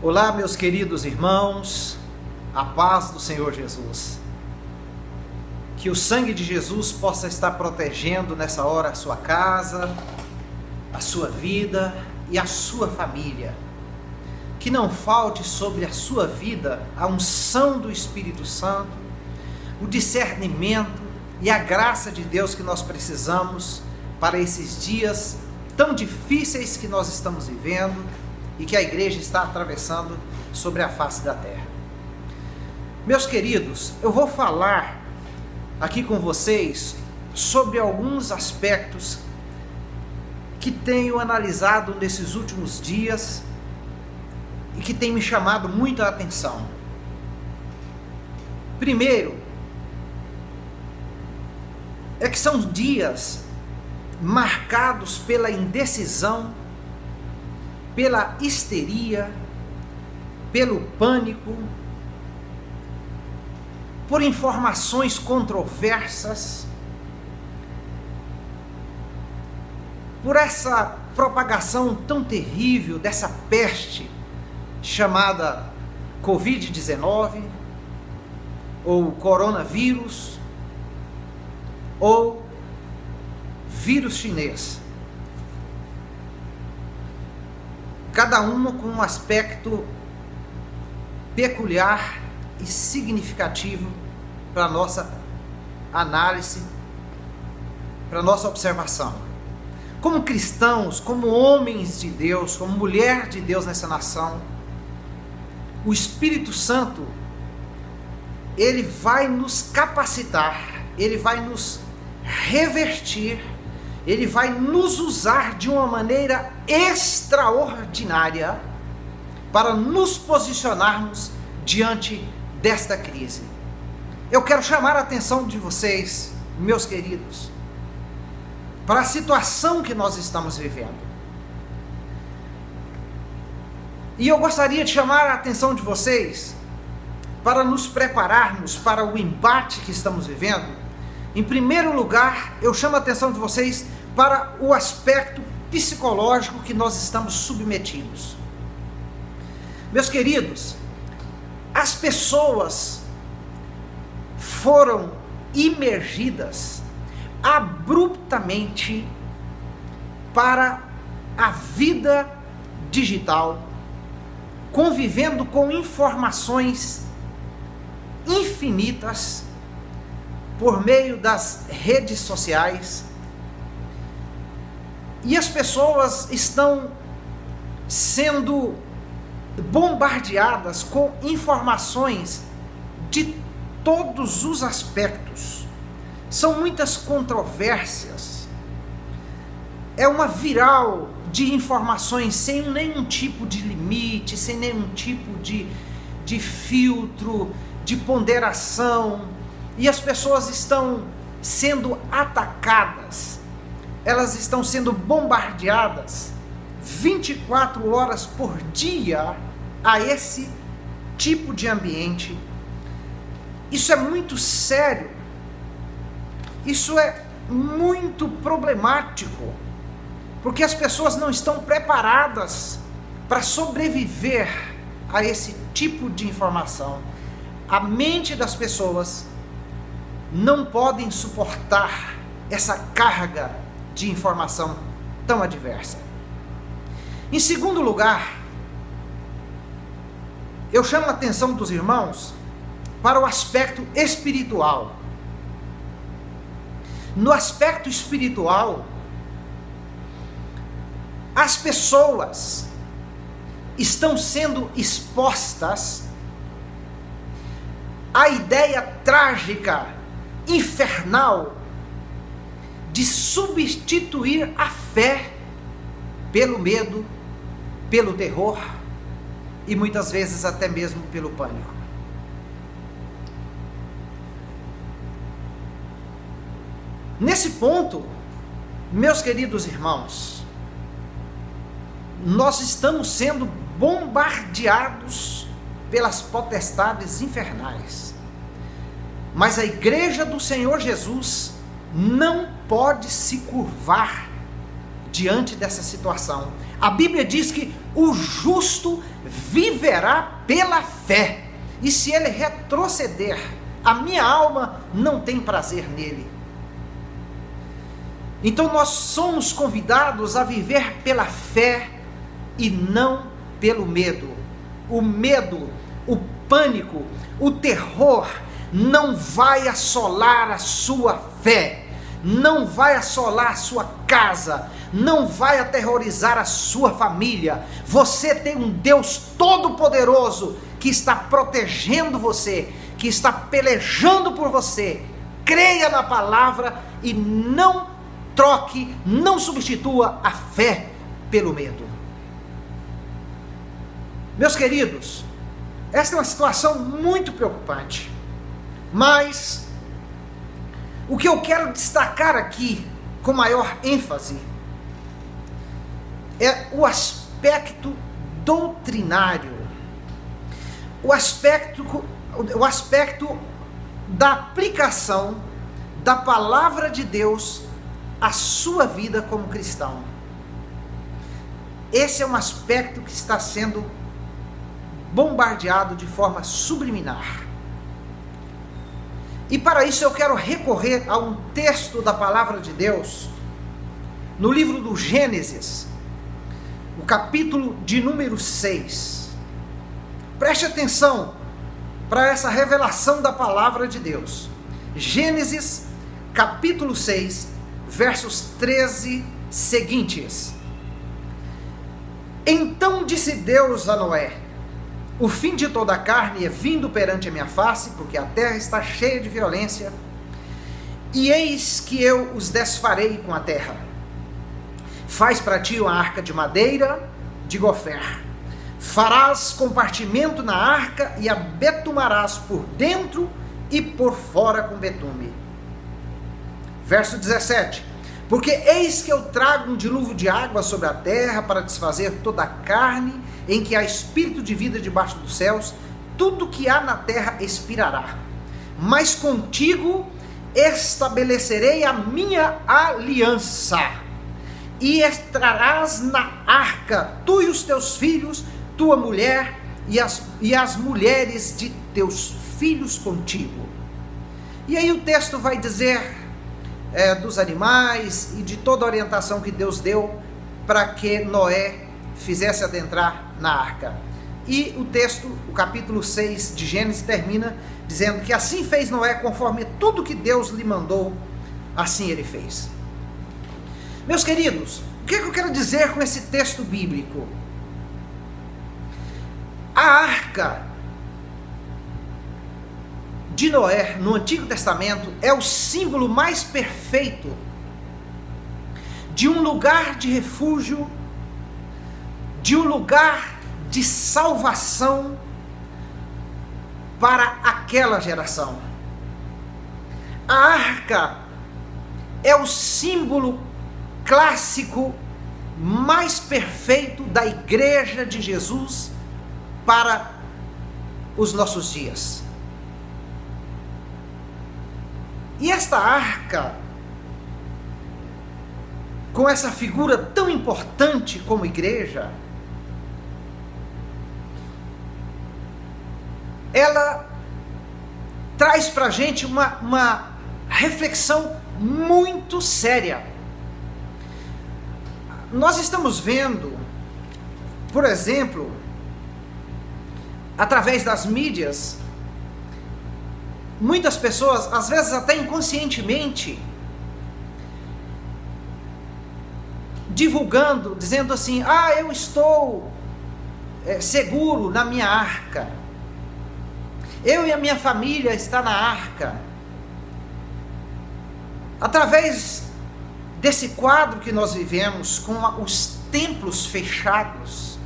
Olá, meus queridos irmãos, a paz do Senhor Jesus. Que o sangue de Jesus possa estar protegendo nessa hora a sua casa, a sua vida e a sua família. Que não falte sobre a sua vida a unção do Espírito Santo, o discernimento e a graça de Deus que nós precisamos para esses dias tão difíceis que nós estamos vivendo e que a igreja está atravessando sobre a face da terra. Meus queridos, eu vou falar aqui com vocês sobre alguns aspectos que tenho analisado nesses últimos dias e que tem me chamado muita atenção. Primeiro, é que são dias marcados pela indecisão, pela histeria, pelo pânico, por informações controversas, por essa propagação tão terrível dessa peste chamada Covid-19, ou coronavírus, ou vírus chinês. Cada uma com um aspecto peculiar e significativo para a nossa análise, para a nossa observação. Como cristãos, como homens de Deus, como mulher de Deus nessa nação, o Espírito Santo, ele vai nos capacitar, ele vai nos revertir, ele vai nos usar de uma maneira extraordinária para nos posicionarmos diante desta crise. Eu quero chamar a atenção de vocês, meus queridos, para a situação que nós estamos vivendo. E eu gostaria de chamar a atenção de vocês para nos prepararmos para o embate que estamos vivendo. Em primeiro lugar, eu chamo a atenção de vocês para o aspecto psicológico que nós estamos submetidos. Meus queridos, as pessoas foram imergidas abruptamente para a vida digital, convivendo com informações infinitas por meio das redes sociais, e as pessoas estão sendo bombardeadas com informações de todos os aspectos. São muitas controvérsias, é uma viral de informações sem nenhum tipo de limite, sem nenhum tipo de filtro, de ponderação. E as pessoas estão sendo atacadas, elas estão sendo bombardeadas 24 horas por dia a esse tipo de ambiente. Isso é muito sério, isso é muito problemático, porque as pessoas não estão preparadas para sobreviver a esse tipo de informação. A mente das pessoas não podem suportar essa carga de informação tão adversa. Em segundo lugar, eu chamo a atenção dos irmãos para o aspecto espiritual. No aspecto espiritual, as pessoas estão sendo expostas à ideia trágica, infernal, de substituir a fé pelo medo, pelo terror e muitas vezes até mesmo pelo pânico. Nesse ponto, meus queridos irmãos, nós estamos sendo bombardeados pelas potestades infernais. Mas a igreja do Senhor Jesus não pode se curvar diante dessa situação. A Bíblia diz que o justo viverá pela fé, e se ele retroceder, a minha alma não tem prazer nele. Então nós somos convidados a viver pela fé e não pelo medo. O medo, o pânico, o terror não vai assolar a sua fé, não vai assolar a sua casa, não vai aterrorizar a sua família. Você tem um Deus todo-poderoso que está protegendo você, que está pelejando por você. Creia na palavra e não troque, não substitua a fé pelo medo. Meus queridos, esta é uma situação muito preocupante, mas o que eu quero destacar aqui com maior ênfase é o aspecto doutrinário, o aspecto da aplicação da palavra de Deus à sua vida como cristão. Esse é um aspecto que está sendo bombardeado de forma subliminar. E para isso eu quero recorrer a um texto da palavra de Deus, no livro do Gênesis, o capítulo de número 6. Preste atenção para essa revelação da palavra de Deus. Gênesis, capítulo 6, versos 13 seguintes. Então disse Deus a Noé: o fim de toda a carne é vindo perante a minha face, porque a terra está cheia de violência, e eis que eu os desfarei com a terra. Faz para ti uma arca de madeira de gofer. Farás compartimento na arca e a betumarás por dentro e por fora com betume. Verso 17. Porque eis que eu trago um dilúvio de água sobre a terra para desfazer toda a carne em que há espírito de vida debaixo dos céus, tudo que há na terra expirará. Mas contigo estabelecerei a minha aliança, e entrarás na arca, tu e os teus filhos, tua mulher e as mulheres de teus filhos contigo. E aí o texto vai dizer dos animais e de toda a orientação que Deus deu para que Noé fizesse adentrar na arca. E o texto, o capítulo 6 de Gênesis termina dizendo que assim fez Noé, conforme tudo que Deus lhe mandou, assim ele fez. Meus queridos, o que eu quero dizer com esse texto bíblico? A arca de Noé no Antigo Testamento é o símbolo mais perfeito de um lugar de refúgio, de um lugar de salvação para aquela geração. A arca é o símbolo clássico mais perfeito da igreja de Jesus para os nossos dias. E esta arca, com essa figura tão importante como igreja, ela traz para a gente uma reflexão muito séria. Nós estamos vendo, por exemplo, através das mídias, muitas pessoas, às vezes até inconscientemente, divulgando, dizendo assim: eu estou seguro na minha arca, eu e a minha família está na arca. Através desse quadro que nós vivemos, com os templos fechados,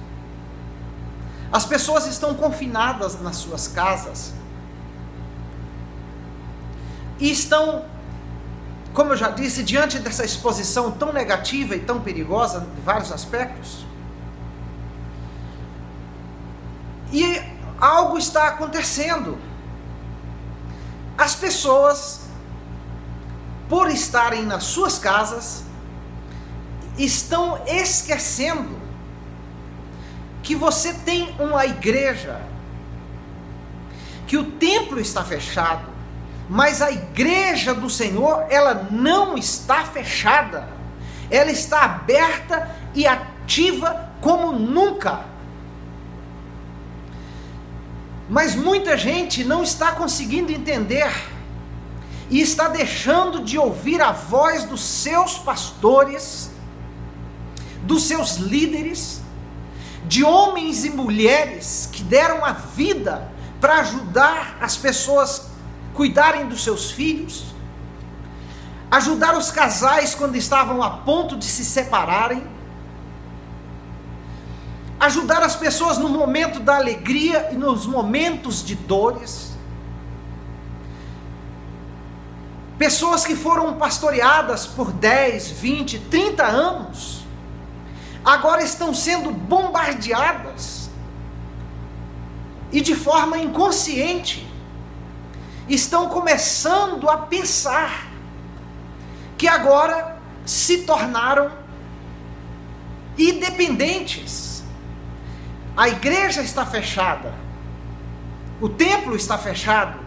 as pessoas estão confinadas nas suas casas, e estão, como eu já disse, diante dessa exposição tão negativa e tão perigosa de vários aspectos. E algo está acontecendo. As pessoas, por estarem nas suas casas, estão esquecendo que você tem uma igreja, que o templo está fechado, mas a igreja do Senhor, ela não está fechada, ela está aberta e ativa como nunca. Mas muita gente não está conseguindo entender e está deixando de ouvir a voz dos seus pastores, dos seus líderes, de homens e mulheres que deram a vida para ajudar as pessoas a cuidarem dos seus filhos, ajudar os casais quando estavam a ponto de se separarem, ajudar as pessoas no momento da alegria e nos momentos de dores. Pessoas que foram pastoreadas por 10, 20, 30 anos, agora estão sendo bombardeadas e de forma inconsciente estão começando a pensar que agora se tornaram independentes. A igreja está fechada, o templo está fechado,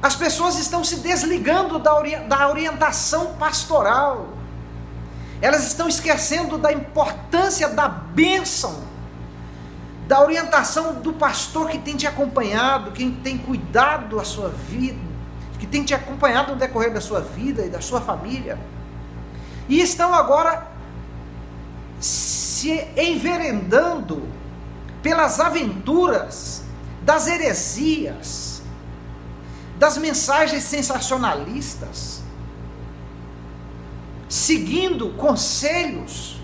as pessoas estão se desligando da orientação pastoral, elas estão esquecendo da importância da bênção, da orientação do pastor que tem te acompanhado, quem tem cuidado da sua vida, que tem te acompanhado no decorrer da sua vida e da sua família, e estão agora se enveredando pelas aventuras das heresias, das mensagens sensacionalistas, seguindo conselhos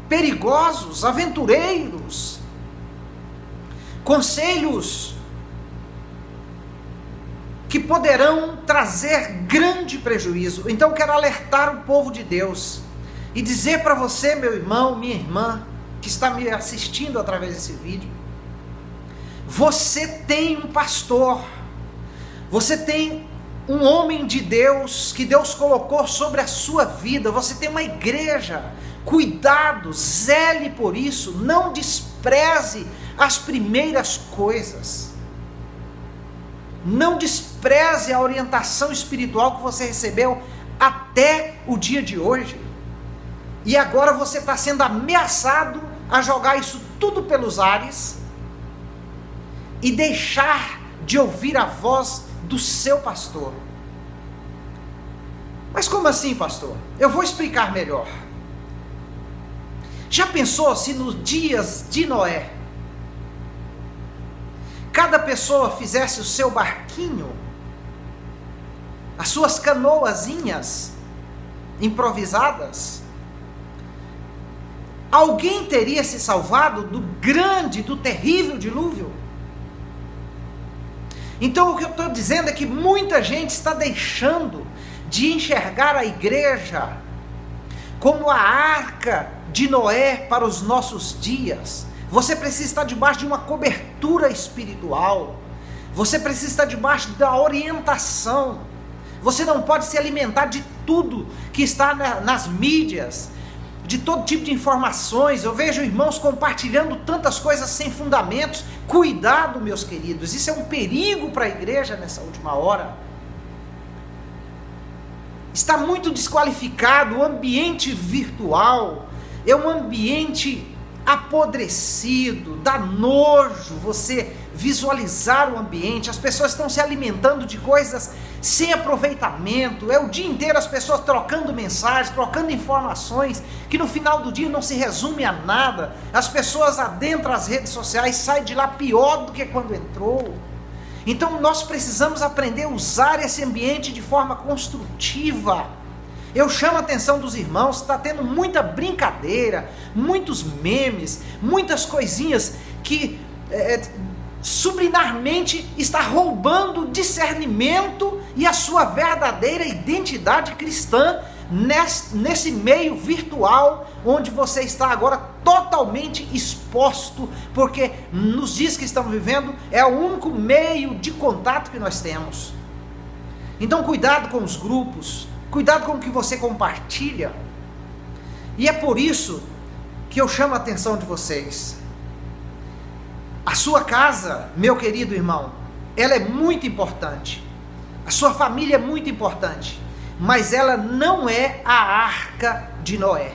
perigosos, aventureiros, conselhos que poderão trazer grande prejuízo. Então eu quero alertar o povo de Deus e dizer para você, meu irmão, minha irmã, que está me assistindo através desse vídeo, você tem um pastor, você tem um homem de Deus, que Deus colocou sobre a sua vida, você tem uma igreja, cuidado, zele por isso, não despreze as primeiras coisas, não despreze a orientação espiritual que você recebeu até o dia de hoje, e agora você está sendo ameaçado a jogar isso tudo pelos ares, e deixar de ouvir a voz do seu pastor. Mas como assim, pastor? Eu vou explicar melhor. Já pensou se nos dias de Noé, cada pessoa fizesse o seu barquinho, as suas canoazinhas improvisadas? Alguém teria se salvado do grande, do terrível dilúvio? Então o que eu estou dizendo é que muita gente está deixando de enxergar a igreja como a arca de Noé para os nossos dias. Você precisa estar debaixo de uma cobertura espiritual, você precisa estar debaixo da orientação, você não pode se alimentar de tudo que está nas mídias, de todo tipo de informações. Eu vejo irmãos compartilhando tantas coisas sem fundamentos. Cuidado, meus queridos, isso é um perigo para a igreja nessa última hora. Está muito desqualificado o ambiente virtual, é um ambiente apodrecido, dá nojo você visualizar o ambiente. As pessoas estão se alimentando de coisas sem aproveitamento, é o dia inteiro as pessoas trocando mensagens, trocando informações, que no final do dia não se resume a nada. As pessoas adentram as redes sociais, saem de lá pior do que quando entrou. Então nós precisamos aprender a usar esse ambiente de forma construtiva. Eu chamo a atenção dos irmãos, está tendo muita brincadeira, muitos memes, muitas coisinhas que subliminarmente está roubando discernimento e a sua verdadeira identidade cristã nesse meio virtual, onde você está agora totalmente exposto, porque nos dias que estamos vivendo é o único meio de contato que nós temos. Então cuidado com os grupos, cuidado com o que você compartilha. E é por isso que eu chamo a atenção de vocês. A sua casa, meu querido irmão, ela é muito importante. A sua família é muito importante. Mas ela não é a arca de Noé.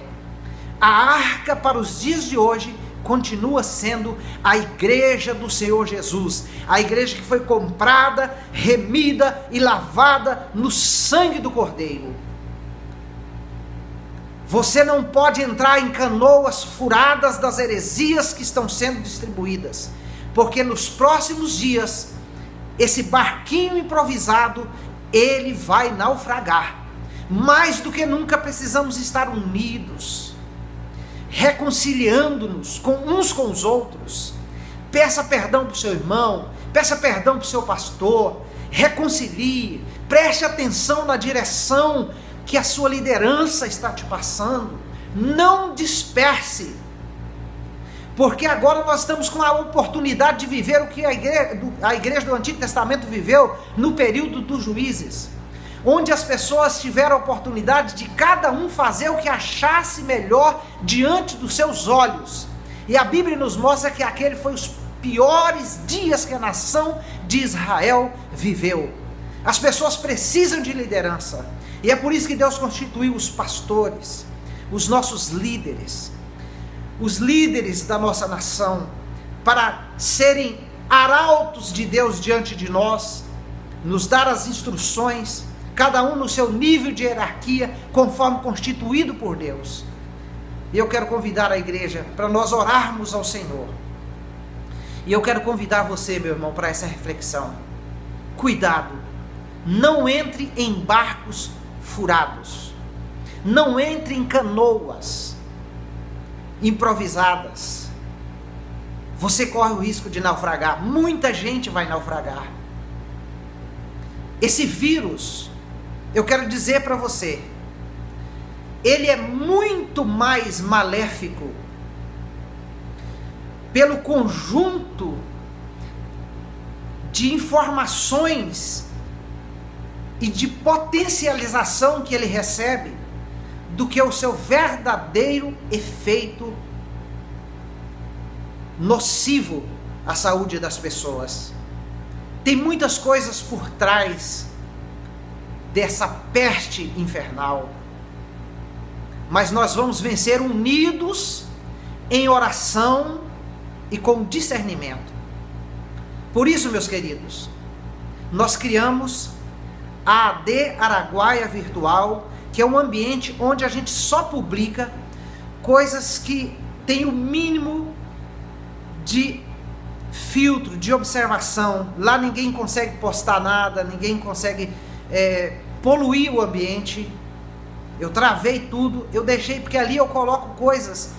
A arca para os dias de hoje continua sendo a igreja do Senhor Jesus. A igreja que foi comprada, remida e lavada no sangue do Cordeiro. Você não pode entrar em canoas furadas das heresias que estão sendo distribuídas, porque nos próximos dias, esse barquinho improvisado, ele vai naufragar. Mais do que nunca precisamos estar unidos, reconciliando-nos uns com os outros. Peça perdão para o seu irmão, peça perdão para o seu pastor, reconcilie, preste atenção na direção que a sua liderança está te passando. Não disperse, porque agora nós estamos com a oportunidade de viver o que a igreja do Antigo Testamento viveu no período dos juízes, onde as pessoas tiveram a oportunidade de cada um fazer o que achasse melhor diante dos seus olhos. E a Bíblia nos mostra que aquele foi os piores dias que a nação de Israel viveu. As pessoas precisam de liderança, e é por isso que Deus constituiu os pastores, os nossos líderes, os líderes da nossa nação, para serem arautos de Deus diante de nós, nos dar as instruções, cada um no seu nível de hierarquia, conforme constituído por Deus. E eu quero convidar a igreja para nós orarmos ao Senhor. E eu quero convidar você, meu irmão, para essa reflexão. Cuidado, não entre em barcos furados, não entre em canoas improvisadas. Você corre o risco de naufragar. Muita gente vai naufragar. Esse vírus, eu quero dizer para você, ele é muito mais maléfico pelo conjunto de informações e de potencialização que ele recebe, do que o seu verdadeiro efeito nocivo à saúde das pessoas. Tem muitas coisas por trás dessa peste infernal, mas nós vamos vencer unidos em oração e com discernimento. Por isso, meus queridos, nós criamos a AD Araguaia Virtual, que é um ambiente onde a gente só publica coisas que têm o mínimo de filtro, de observação. Lá ninguém consegue postar nada, ninguém consegue poluir o ambiente. Eu travei tudo, eu deixei, porque ali eu coloco coisas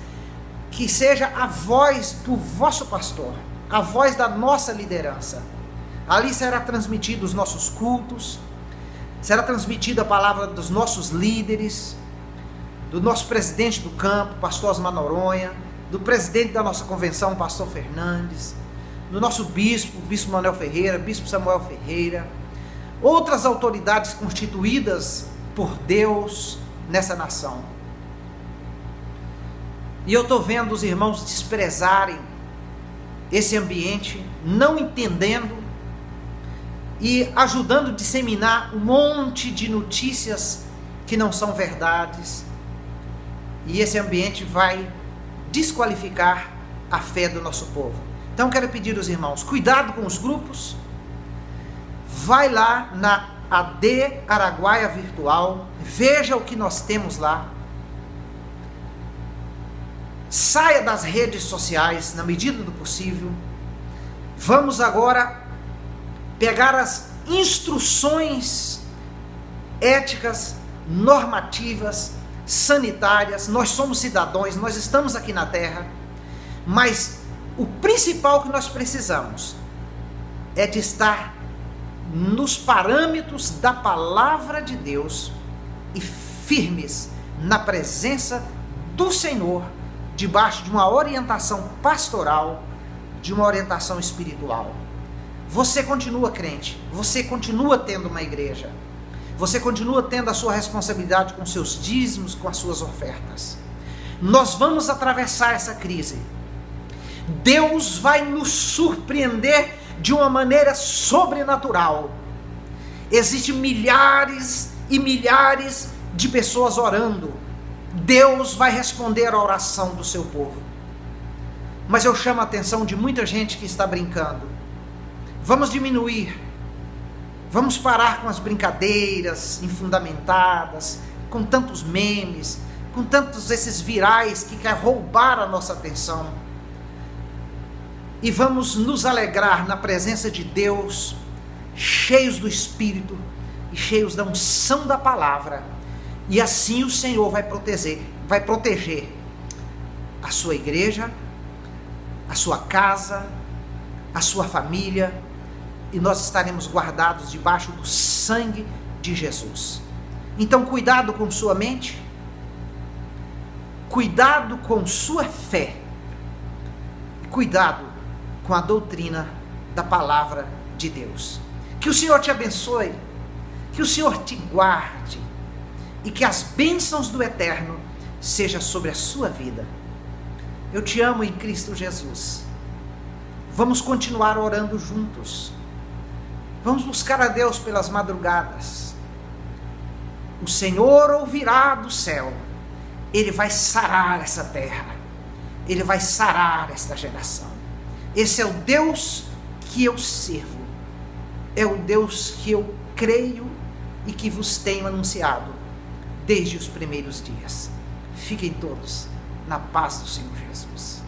que seja a voz do vosso pastor, a voz da nossa liderança. Ali será transmitido os nossos cultos, será transmitida a palavra dos nossos líderes, do nosso presidente do campo, pastor Osmar Noronha, do presidente da nossa convenção, pastor Fernandes, do nosso bispo, bispo Manuel Ferreira, bispo Samuel Ferreira, outras autoridades constituídas por Deus nessa nação. E eu estou vendo os irmãos desprezarem esse ambiente, não entendendo e ajudando a disseminar um monte de notícias que não são verdades. E esse ambiente vai desqualificar a fé do nosso povo. Então quero pedir aos irmãos, cuidado com os grupos. Vai lá na AD Araguaia Virtual, veja o que nós temos lá. Saia das redes sociais na medida do possível. Vamos agora pegar as instruções éticas, normativas, sanitárias. Nós somos cidadãos, nós estamos aqui na terra, mas o principal que nós precisamos é de estar nos parâmetros da palavra de Deus e firmes na presença do Senhor, debaixo de uma orientação pastoral, de uma orientação espiritual. Você continua crente, você continua tendo uma igreja, você continua tendo a sua responsabilidade com seus dízimos, com as suas ofertas. Nós vamos atravessar essa crise. Deus vai nos surpreender de uma maneira sobrenatural. Existem milhares e milhares de pessoas orando. Deus vai responder a oração do seu povo. Mas eu chamo a atenção de muita gente que está brincando. Vamos diminuir. Vamos parar com as brincadeiras infundamentadas, com tantos memes, com tantos esses virais que querem roubar a nossa atenção. E vamos nos alegrar na presença de Deus, cheios do Espírito e cheios da unção da palavra. E assim o Senhor vai proteger a sua igreja, a sua casa, a sua família, e nós estaremos guardados debaixo do sangue de Jesus. Então, cuidado com sua mente, cuidado com sua fé, e cuidado com a doutrina da palavra de Deus. Que o Senhor te abençoe, que o Senhor te guarde, e que as bênçãos do Eterno sejam sobre a sua vida. Eu te amo em Cristo Jesus. Vamos continuar orando juntos. Vamos buscar a Deus pelas madrugadas. O Senhor ouvirá do céu. Ele vai sarar essa terra. Ele vai sarar esta geração. Esse é o Deus que eu sirvo. É o Deus que eu creio e que vos tenho anunciado desde os primeiros dias. Fiquem todos na paz do Senhor Jesus.